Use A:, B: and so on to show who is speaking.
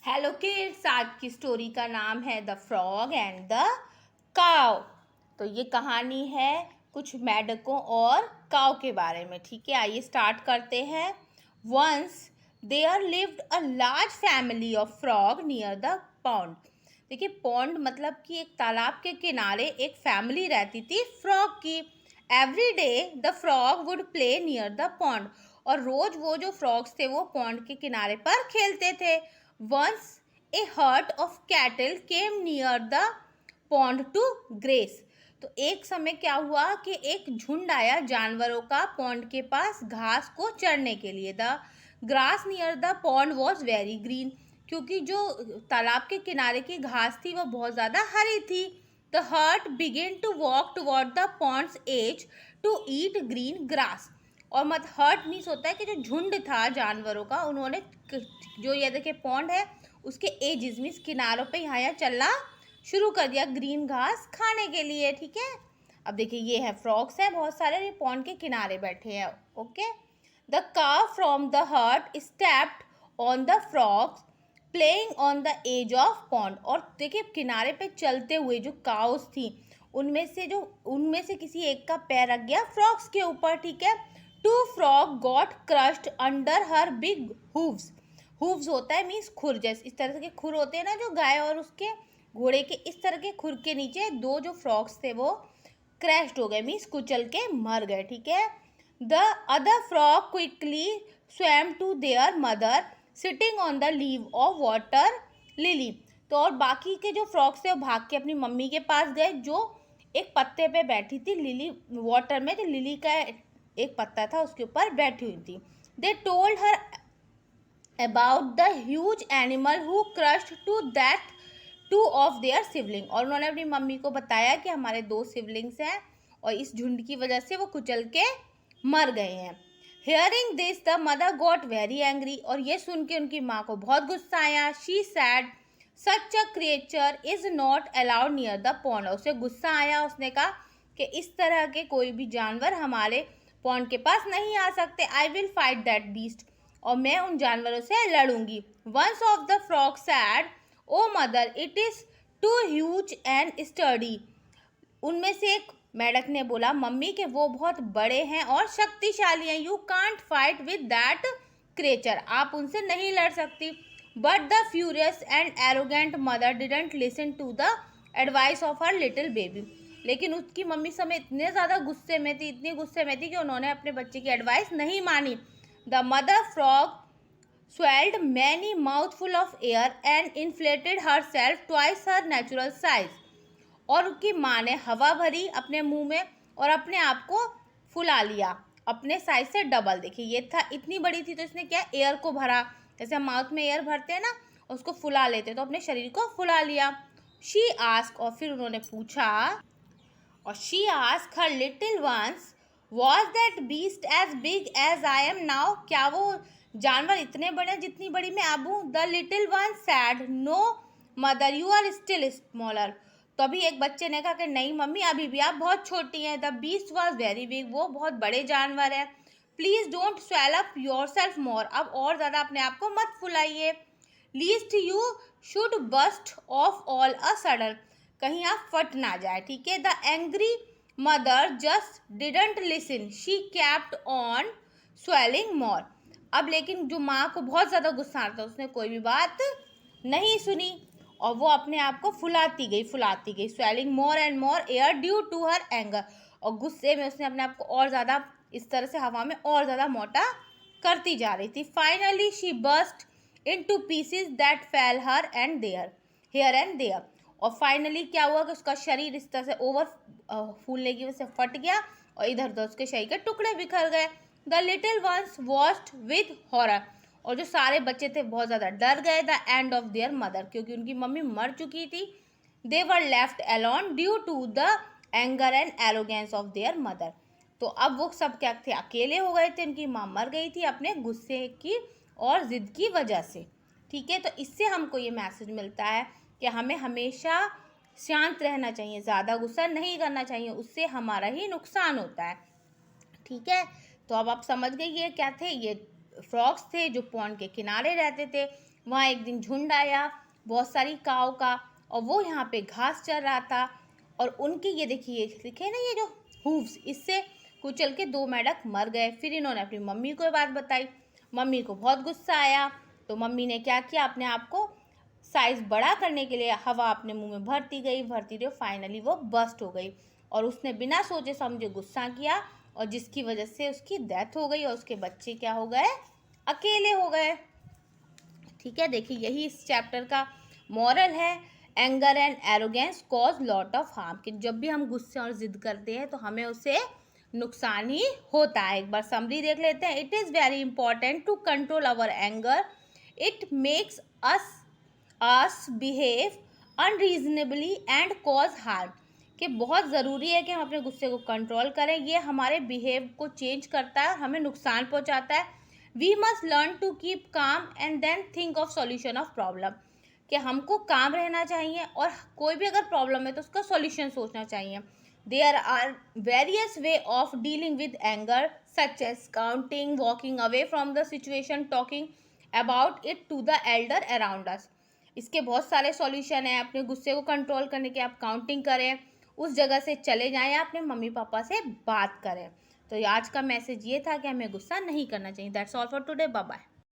A: Hello kids, आज की story का नाम है द फ्रॉग एंड द काव। तो ये कहानी है कुछ मेंढकों और काव के बारे में। ठीक है, आइए स्टार्ट करते हैं। Once there lived a large family of frog near the pond. देखिए, पॉन्ड मतलब कि एक तालाब के किनारे एक फैमिली रहती थी फ्रॉग की। Every day the frog would play near the pond. और रोज वो जो फ्रॉग्स थे वो पॉन्ड के किनारे पर खेलते थे। Once a herd of cattle came near the pond to graze. तो एक समय क्या हुआ कि एक झुंड आया जानवरों का पॉन्ड के पास घास को चरने के लिए। The grass near the pond was very green. क्योंकि जो तालाब के किनारे की घास थी वो बहुत ज़्यादा हरी थी। The herd began to walk toward the pond's edge to eat green grass. और मत हर्ट मीन्स होता है कि जो झुंड था जानवरों का, उन्होंने जो ये देखिए पॉन्ड है उसके एजिस मीन्स किनारों पे यहाँ चलना शुरू कर दिया ग्रीन घास खाने के लिए। ठीक है, अब देखिए ये है फ्रॉग्स हैं बहुत सारे, ये पॉन्ड के किनारे बैठे हैं। Okay, the cow from the herd stepped on the frogs playing on the edge of pond. और देखिए किनारे पे चलते हुए जो काउस थी उनमें से किसी एक का पैर रख गया फ्रॉग्स के ऊपर। ठीक है, two frog got crushed under her big hooves. Hooves होता है मीन्स खुर, जैसे इस तरह के खुर होते हैं ना जो गाय और उसके घोड़े के, इस तरह के खुर के नीचे दो जो फ्रॉग्स थे वो क्रैश्ड हो गए मीन्स कुचल के मर गए। ठीक है, the other frog quickly swam to their mother sitting on the leaf of water lily. तो और बाकी के जो फ्रॉग्स थे वो भाग के अपनी मम्मी के पास गए जो एक पत्ते पे बैठी थी, लिली वाटर में जो लिली का एक पत्ता था उसके ऊपर बैठी हुई थी। They told her about the huge animal who crushed to that two of their sibling. और उन्होंने अपनी मम्मी को बताया कि हमारे दो सिवलिंग्स हैं और इस झुंड की वजह से वो कुचल के मर गए हैं। Hearing this the mother got very angry. और ये सुन के उनकी माँ को बहुत गुस्सा आया। She said such a creature is not allowed near the pond. उसे गुस्सा आया, उसने कहा कि इस तरह के कोई भी जानवर हमारे पॉन्ड के पास नहीं आ सकते। I will fight that beast. और मैं उन जानवरों से लड़ूंगी। Once of the frog said O mother it is too huge and study. उनमें से एक मेढक ने बोला मम्मी के वो बहुत बड़े हैं और शक्तिशाली हैं। You can't fight with that creature, आप उनसे नहीं लड़ सकती। But the furious and arrogant mother didn't listen to the advice of her little baby. लेकिन उसकी मम्मी समय इतने ज़्यादा गुस्से में थी, इतनी गुस्से में थी कि उन्होंने अपने बच्चे की एडवाइस नहीं मानी। The mother frog swelled many mouthful of air and inflated herself twice her natural size। और उसकी माँ ने हवा भरी अपने मुंह में और अपने आप को फुला लिया अपने साइज से डबल। देखिए ये था, इतनी बड़ी थी तो इसने क्या एयर को भरा, जैसे हम माउथ में एयर भरते हैं ना, उसको फुला लेते तो अपने शरीर को फुला लिया। शी आस्क, और फिर उन्होंने पूछा, और she ask her little ones was that beast as big as I am now. क्या वो जानवर इतने बड़े जितनी बड़ी मैं अब हूँ। The little one said no mother you are still smaller. तभी एक बच्चे ने कहा कि नहीं मम्मी अभी भी आप बहुत छोटी हैं। The beast was very big, वो बहुत बड़े जानवर है। Please don't swell up yourself more, अब और ज़्यादा अपने आप को मत फुलाइए। Least you should bust off all a sudden, कहीं आप फट ना जाए। ठीक है, the angry mother just didn't listen, she kept on swelling more. अब लेकिन जो माँ को बहुत ज़्यादा गुस्सा आता था, उसने कोई भी बात नहीं सुनी और वो अपने आप को फुलाती गई swelling more and more air due to her anger. और गुस्से में उसने अपने आप को और ज़्यादा इस तरह से हवा में और ज़्यादा मोटा करती जा रही थी। Finally she burst into pieces that fell her and there here and there। और फाइनली क्या हुआ कि उसका शरीर इस तरह से ओवर फूलने की वजह से फट गया और इधर उधर उसके शरीर के टुकड़े बिखर गए। The little ones watched with horror, और जो सारे बच्चे थे बहुत ज़्यादा डर गए। The end of their mother, क्योंकि उनकी मम्मी मर चुकी थी। They were left alone due to the anger and arrogance of their mother. तो अब वो सब क्या थे, अकेले हो गए थे, उनकी माँ मर गई थी अपने गुस्से की और ज़िद की वजह से। ठीक है, तो इससे हमको ये मैसेज मिलता है कि हमें हमेशा शांत रहना चाहिए, ज़्यादा गुस्सा नहीं करना चाहिए, उससे हमारा ही नुकसान होता है। ठीक है, तो अब आप समझ गए ये क्या थे, ये फ्रॉग्स थे जो पॉन्ड के किनारे रहते थे। वहाँ एक दिन झुंड आया बहुत सारी काव का, और वो यहाँ पे घास चर रहा था, और उनके ये देखिए दिखे ना ये जो हूव्स, इससे कुचल के 2 मेंढक मर गए। फिर इन्होंने अपनी मम्मी को ये बात बताई। मम्मी को बहुत गुस्सा आया, तो मम्मी ने क्या किया, अपने आप को साइज बड़ा करने के लिए हवा अपने मुंह में भरती गई, फाइनली वो बस्ट हो गई, और उसने बिना सोचे समझे गुस्सा किया, और जिसकी वजह से उसकी डेथ हो गई, और उसके बच्चे क्या हो गए, अकेले हो गए। ठीक है, देखिए यही इस चैप्टर का मॉरल है। Anger and arrogance cause lot of harm, कि जब भी हम गुस्से और जिद करते हैं तो हमें उससे नुकसान ही होता है। एक बार समरी देख लेते हैं। It is very important to control our anger, it makes us behave unreasonably and cause harm, कि बहुत ज़रूरी है कि हम अपने गुस्से को कंट्रोल करें, ये हमारे बिहेव को चेंज करता है, हमें नुकसान पहुंचाता है। We must learn to keep calm and then think of solution of problem, कि हमको काम रहना चाहिए और कोई भी अगर प्रॉब्लम है तो उसका सॉल्यूशन सोचना चाहिए। There are various way of dealing with anger such as counting, walking away from the situation, talking about it to the elder around us. इसके बहुत सारे सॉल्यूशन हैं। अपने गुस्से को कंट्रोल करने के आप काउंटिंग करें, उस जगह से चले जाएं, अपने मम्मी पापा से बात करें। तो आज का मैसेज ये था कि हमें गुस्सा नहीं करना चाहिए। That's all for today, bye bye.